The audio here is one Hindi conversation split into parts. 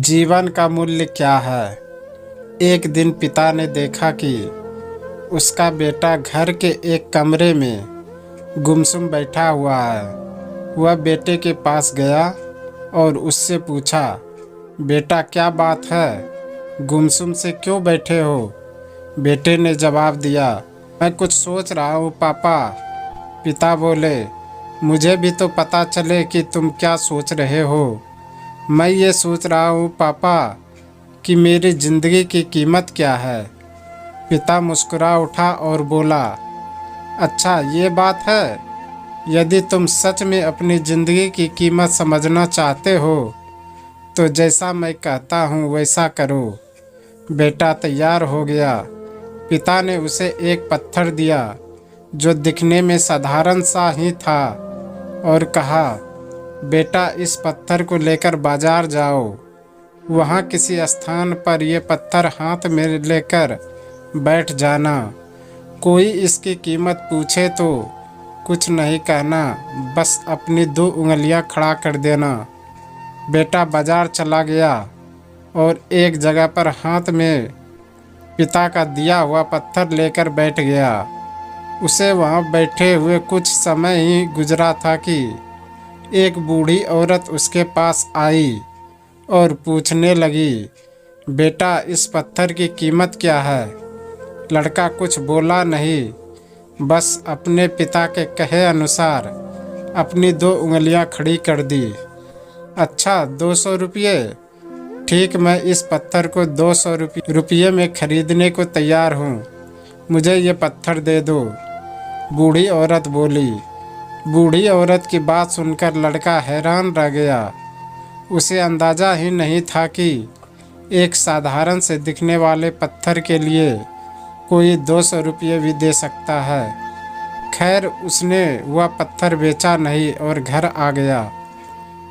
जीवन का मूल्य क्या है। एक दिन पिता ने देखा कि उसका बेटा घर के एक कमरे में गुमसुम बैठा हुआ है। वह बेटे के पास गया और उससे पूछा, बेटा क्या बात है, गुमसुम से क्यों बैठे हो। बेटे ने जवाब दिया, मैं कुछ सोच रहा हूँ पापा। पिता बोले, मुझे भी तो पता चले कि तुम क्या सोच रहे हो। मैं ये सोच रहा हूँ पापा कि मेरी ज़िंदगी की कीमत क्या है। पिता मुस्कुरा उठा और बोला, अच्छा ये बात है। यदि तुम सच में अपनी ज़िंदगी की कीमत समझना चाहते हो तो जैसा मैं कहता हूँ वैसा करो। बेटा तैयार हो गया। पिता ने उसे एक पत्थर दिया जो दिखने में साधारण सा ही था और कहा, बेटा इस पत्थर को लेकर बाजार जाओ। वहाँ किसी स्थान पर ये पत्थर हाथ में लेकर बैठ जाना। कोई इसकी कीमत पूछे तो कुछ नहीं कहना, बस अपनी 2 उंगलियां खड़ा कर देना। बेटा बाजार चला गया और एक जगह पर हाथ में पिता का दिया हुआ पत्थर लेकर बैठ गया। उसे वहाँ बैठे हुए कुछ समय ही गुजरा था कि एक बूढ़ी औरत उसके पास आई और पूछने लगी, बेटा इस पत्थर की कीमत क्या है। लड़का कुछ बोला नहीं, बस अपने पिता के कहे अनुसार अपनी 2 उंगलियां खड़ी कर दी। अच्छा 200 रुपये, ठीक, मैं इस पत्थर को 200 रुपये में खरीदने को तैयार हूँ। मुझे ये पत्थर दे दो, बूढ़ी औरत बोली। बूढ़ी औरत की बात सुनकर लड़का हैरान रह गया। उसे अंदाज़ा ही नहीं था कि एक साधारण से दिखने वाले पत्थर के लिए कोई 200 रुपये भी दे सकता है। खैर उसने वह पत्थर बेचा नहीं और घर आ गया।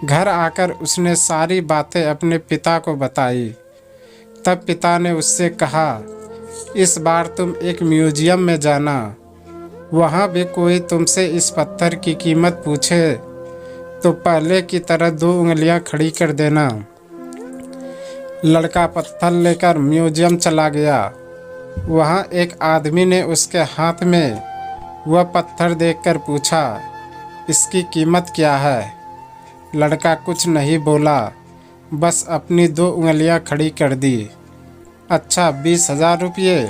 घर आकर उसने सारी बातें अपने पिता को बताई। तब पिता ने उससे कहा, इस बार तुम एक म्यूजियम में जाना। वहाँ भी कोई तुमसे इस पत्थर की कीमत पूछे तो पहले की तरह 2 उंगलियां खड़ी कर देना। लड़का पत्थर लेकर म्यूजियम चला गया। वहाँ एक आदमी ने उसके हाथ में वह पत्थर देखकर पूछा, इसकी कीमत क्या है। लड़का कुछ नहीं बोला, बस अपनी 2 उंगलियां खड़ी कर दी। अच्छा 20,000 रुपये,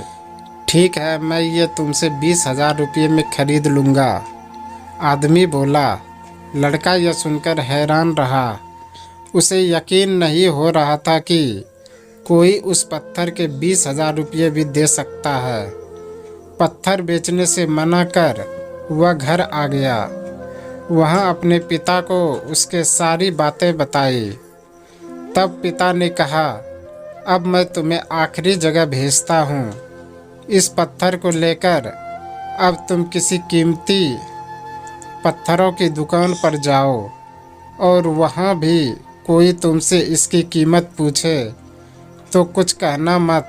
ठीक है, मैं ये तुमसे 20,000 रुपये में खरीद लूँगा। आदमी बोला। लड़का यह सुनकर हैरान रहा। उसे यकीन नहीं हो रहा था कि कोई उस पत्थर के 20,000 रुपये भी दे सकता है। पत्थर बेचने से मना कर वह घर आ गया। वहाँ अपने पिता को उसके सारी बातें बताई। तब पिता ने कहा, अब मैं तुम्हें आखिरी जगह भेजता हूँ। इस पत्थर को लेकर अब तुम किसी कीमती पत्थरों की दुकान पर जाओ और वहाँ भी कोई तुमसे इसकी कीमत पूछे तो कुछ कहना मत,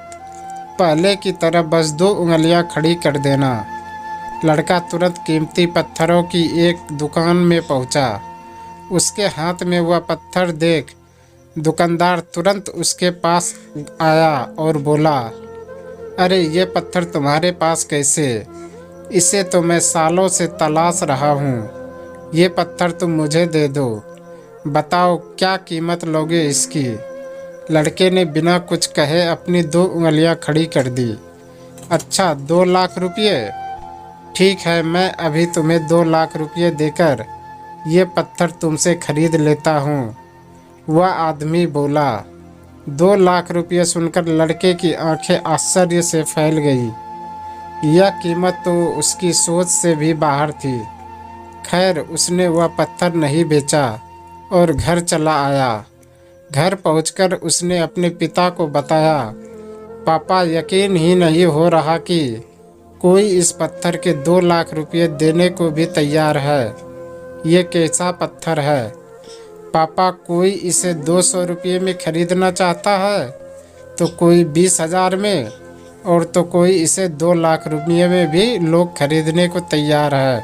पहले की तरह बस 2 उंगलियां खड़ी कर देना। लड़का तुरंत कीमती पत्थरों की एक दुकान में पहुंचा। उसके हाथ में वह पत्थर देख दुकानदार तुरंत उसके पास आया और बोला, अरे ये पत्थर तुम्हारे पास कैसे। इसे तो मैं सालों से तलाश रहा हूँ। ये पत्थर तुम मुझे दे दो। बताओ क्या कीमत लोगे इसकी। लड़के ने बिना कुछ कहे अपनी 2 उंगलियां खड़ी कर दी। अच्छा 2 लाख रुपये, ठीक है, मैं अभी तुम्हें 2 लाख रुपये देकर ये पत्थर तुमसे खरीद लेता हूँ। वह आदमी बोला। 2 लाख रुपये सुनकर लड़के की आंखें आश्चर्य से फैल गई। यह कीमत तो उसकी सोच से भी बाहर थी। खैर उसने वह पत्थर नहीं बेचा और घर चला आया। घर पहुंचकर उसने अपने पिता को बताया, पापा यकीन ही नहीं हो रहा कि कोई इस पत्थर के 2 लाख रुपये देने को भी तैयार है। ये कैसा पत्थर है पापा। कोई इसे 200 रुपये में खरीदना चाहता है तो कोई 20,000 में और तो कोई इसे 2 लाख रुपये में भी लोग खरीदने को तैयार है।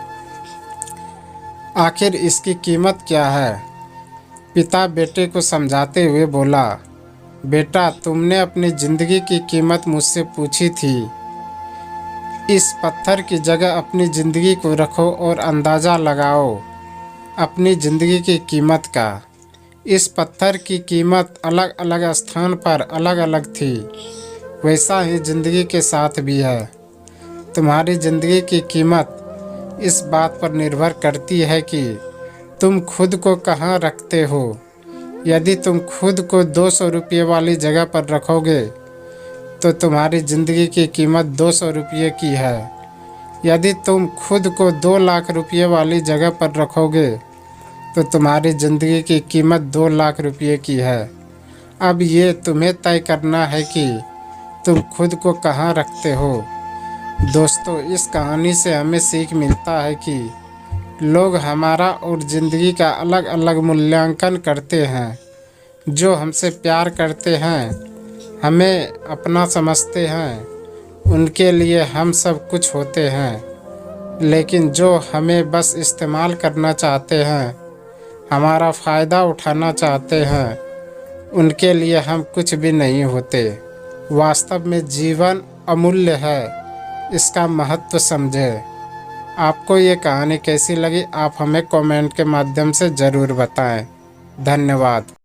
आखिर इसकी कीमत क्या है। पिता बेटे को समझाते हुए बोला, बेटा, तुमने अपनी ज़िंदगी की कीमत मुझसे पूछी थी। इस पत्थर की जगह अपनी ज़िंदगी को रखो और अंदाज़ा लगाओ अपनी ज़िंदगी की कीमत का। इस पत्थर की कीमत अलग अलग स्थान पर अलग अलग थी, वैसा ही ज़िंदगी के साथ भी है। तुम्हारी ज़िंदगी की कीमत इस बात पर निर्भर करती है कि तुम खुद को कहाँ रखते हो। यदि तुम खुद को 200 रुपये वाली जगह पर रखोगे तो तुम्हारी ज़िंदगी की कीमत 200 रुपये की है। यदि तुम खुद को 2 लाख रुपये वाली जगह पर रखोगे तो तुम्हारी ज़िंदगी की कीमत 2 लाख रुपये की है। अब ये तुम्हें तय करना है कि तुम खुद को कहाँ रखते हो। दोस्तों, इस कहानी से हमें सीख मिलता है कि लोग हमारा और ज़िंदगी का अलग अलग मूल्यांकन करते हैं। जो हमसे प्यार करते हैं, हमें अपना समझते हैं, उनके लिए हम सब कुछ होते हैं। लेकिन जो हमें बस इस्तेमाल करना चाहते हैं, हमारा फ़ायदा उठाना चाहते हैं, उनके लिए हम कुछ भी नहीं होते। वास्तव में जीवन अमूल्य है, इसका महत्व समझें। आपको ये कहानी कैसी लगी, आप हमें कमेंट के माध्यम से ज़रूर बताएं। धन्यवाद।